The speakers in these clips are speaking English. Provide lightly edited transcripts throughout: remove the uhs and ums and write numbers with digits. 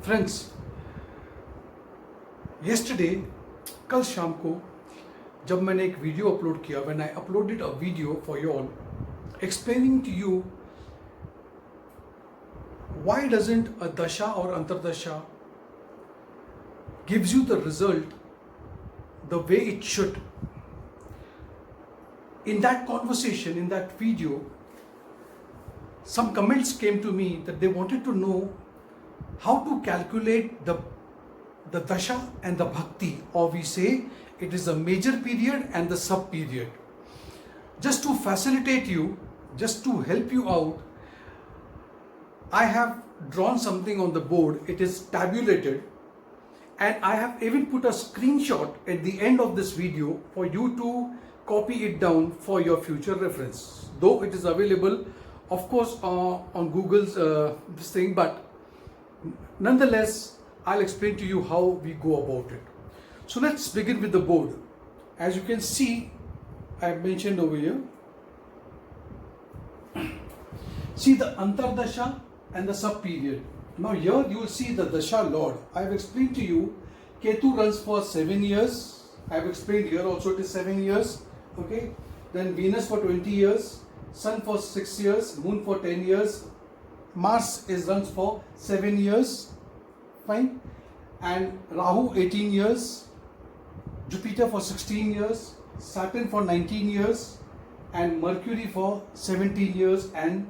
Friends, yesterday कल शाम को जब मैंने एक वीडियो अपलोड किया, when I uploaded a video for you all explaining to you why doesn't a dasha or antardasha gives you the result the way it should. In that conversation, in that video, some comments came to me that they wanted to know how to calculate the dasha and the bhakti, or we say it is the major period and the sub period. Just to facilitate you, just to help you out, I have drawn something on the board. It is tabulated, and I have even put a screenshot at the end of this video for you to copy it down for your future reference. Though it is available, of course, on Google's this thing, but nonetheless, I'll explain to you how we go about it. So let's begin with the board. As you can see, I have mentioned over here. See the Antardasha and the sub period. Now here you will see the Dasha Lord. I have explained to you, Ketu runs for 7 years. I have explained here also it is 7 years. Okay. Then Venus for 20 years, Sun for 6 years, Moon for 10 years, Mars runs for 7 years. Fine. And Rahu 18 years, Jupiter for 16 years, Saturn for 19 years, and Mercury for 17 years, and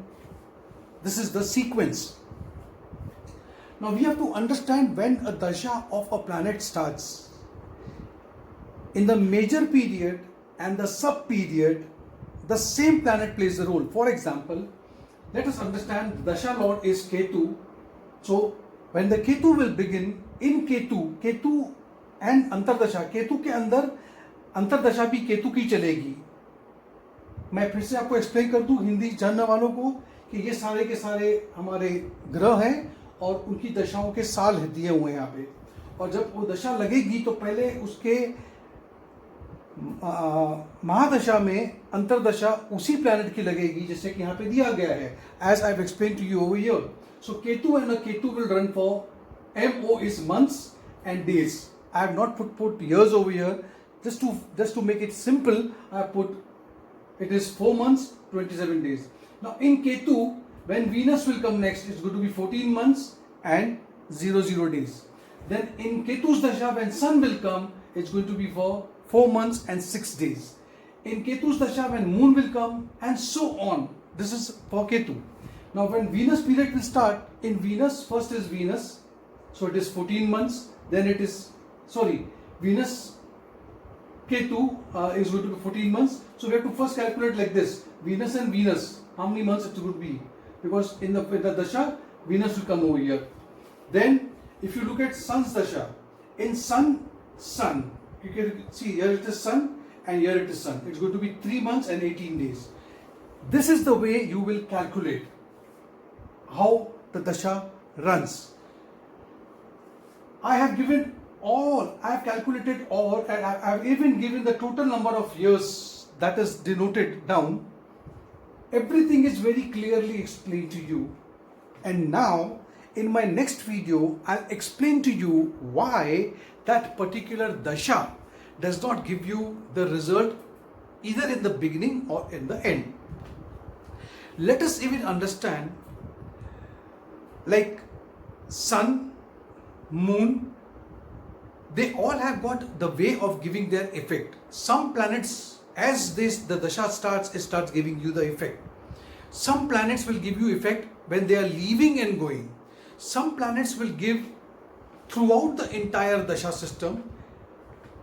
this is the sequence. Now we have to understand when a dasha of a planet starts. In the major period and the sub period, the same planet plays a role. For example, let us understand dasha lord is Ketu. So when the Ketu will begin, in Ketu and Antardasha, Ketu के अंदर अंतरदशा भी केतु की चलेगी. मैं फिर से आपको explain कर दूं हिंदी जानने वालों को कि ये सारे के सारे हमारे ग्रह हैं और उनकी दशाओं के साल दिए हुए हैं यहाँ पे. और जब वो दशा लगेगी तो पहले उसके महादशा में अंतरदशा उसी प्लैनेट की लगेगी जैसे कि यहाँ पे दिया गया है. As I have explain to you over here. So Ketu and a Ketu will run for MO is months and days. I have not put years over here. Just to make it simple, I have put it is 4 months, 27 days. Now in Ketu, when Venus will come next, it's going to be 14 months and 00 days. Then in Ketu's Dasha, when Sun will come, it's going to be for 4 months and 6 days. In Ketu's Dasha, when Moon will come, and so on. This is for Ketu. Now when Venus period will start, in Venus, first is Venus, so it is 14 months, then it is, Venus Ketu is going to be 14 months, so we have to first calculate like this, Venus and Venus, how many months it would be, because in the Dasha, Venus will come over here. Then if you look at Sun's Dasha, in Sun, you can see here it is Sun and here it is Sun, it's going to be 3 months and 18 days. This is the way you will calculate how the dasha runs. I have calculated all, and I have even given the total number of years that is denoted down. Everything is very clearly explained to you. And now, in my next video, I'll explain to you why that particular dasha does not give you the result either in the beginning or in the end. Let us even understand, like Sun, Moon, they all have got the way of giving their effect. Some planets, as the dasha starts, it starts giving you the effect. Some planets will give you effect when they are leaving and going. Some planets will give throughout the entire dasha system.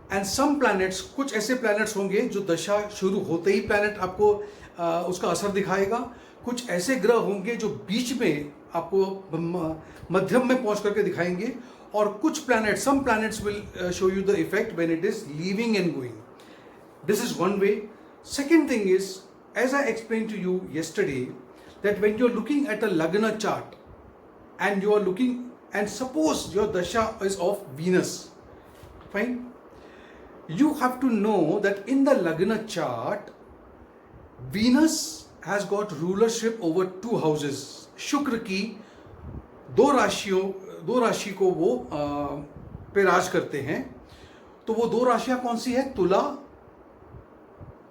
And some planets, कुछ ऐसे planets होंगे जो दशा शुरू होते ही planet आपको उसका असर दिखाएगा. कुछ ऐसे ग्रह होंगे जो बीच में आपको मध्यम में पहुंच करके दिखाएंगे, और कुछ planets, some planets will show you the effect when it is leaving and going. This is one way. Second thing is, as I explained to you yesterday, that when you're looking at a Lagna chart and you are looking, and suppose your dasha is of Venus, fine, you have to know that in the Lagna chart, Venus has got rulership over 2 houses. शुक्र की 2 राशियों दो राशि को वो पे राज करते हैं, तो वो दो राशियां कौन सी है? तुला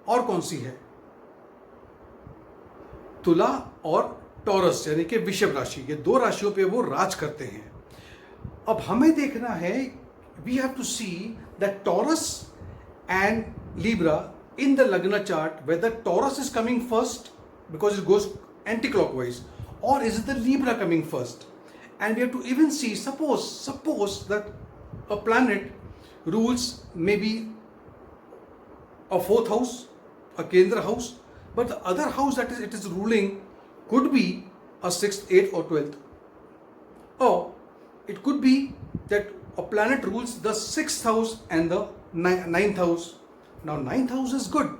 और कौन सी है? तुला और टॉरस यानी कि वृषभ राशि, ये दो राशियों पे वो राज करते हैं। अब हमें देखना है, we have to see that Taurus and Libra in the Lagna chart, whether Taurus is coming first because it goes anti-clockwise, or is it the Libra coming first? And we have to even see, suppose that a planet rules maybe a fourth house, a Kendra house, but the other house that it is ruling could be a sixth, eighth or 12th. Or it could be that a planet rules the sixth house and the ninth house. Now, ninth house is good.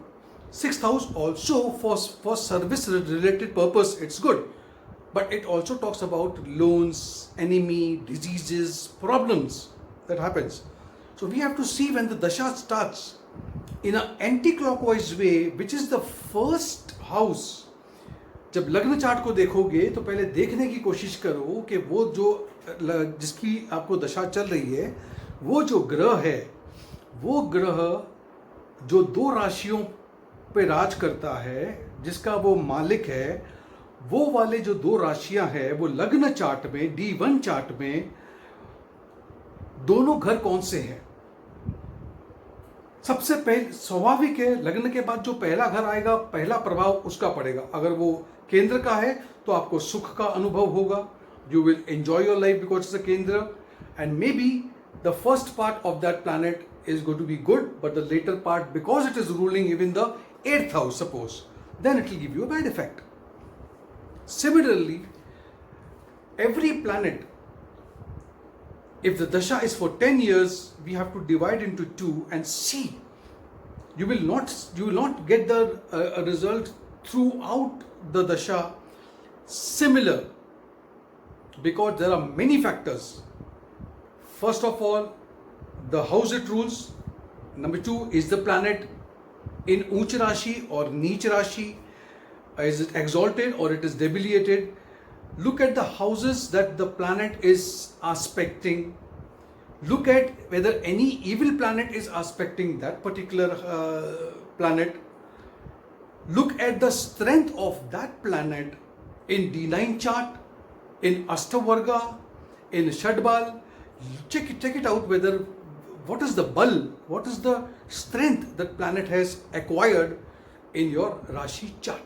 Sixth house also for service related purpose, it's good. But it also talks about loans, enemy, diseases, problems that happens. So we have to see when the dasha starts in an anti-clockwise way, which is the first house. जब लग्न chart को देखोगे तो पहले देखने की कोशिश करो कि वो जो जिसकी आपको दशा चल रही है, वो जो ग्रह है, वो ग्रह जो दो राशियों पे राज करता है, जिसका वो मालिक है, वो वाले जो दो राशियां हैं वो लग्न चार्ट में, D1 चार्ट में दोनों घर कौन से हैं? सबसे पहले स्वाभाविक है, लग्न के बाद जो पहला घर आएगा, पहला प्रभाव उसका पड़ेगा। अगर वो केंद्र का है तो आपको सुख का अनुभव होगा, you will enjoy your life because it's a kendra, and may be the first part of that planet is going to be good, but the later part, because it is ruling even the 8th house, suppose, then it will give you a bad effect. Similarly, every planet, if the dasha is for 10 years, we have to divide into two and see. You will not get the result throughout the dasha similar, because there are many factors. First of all, the house it rules. Number two, is the planet in Uch Rashi or Neech Rashi? Is it exalted or it is debilitated? Look at the houses that the planet is aspecting. Look at whether any evil planet is aspecting that particular planet. Look at the strength of that planet in D9 chart, in Ashtavarga, in Shadbal. Check it out whether what is the bal, what is the strength that planet has acquired in your Rashi chart.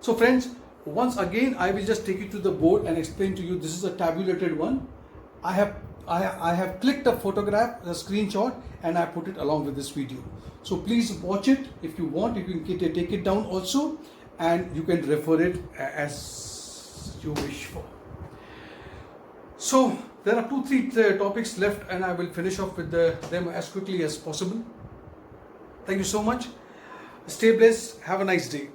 So friends, once again I will just take you to the board and explain to you. This is a tabulated one. I have clicked a photograph, a screenshot, and I put it along with this video. So please watch it. If you want, you can take it down also, and you can refer it as you wish for. So there are 2-3 topics left, and I will finish off with them as quickly as possible. Thank you so much. Stay blessed. Have a nice day.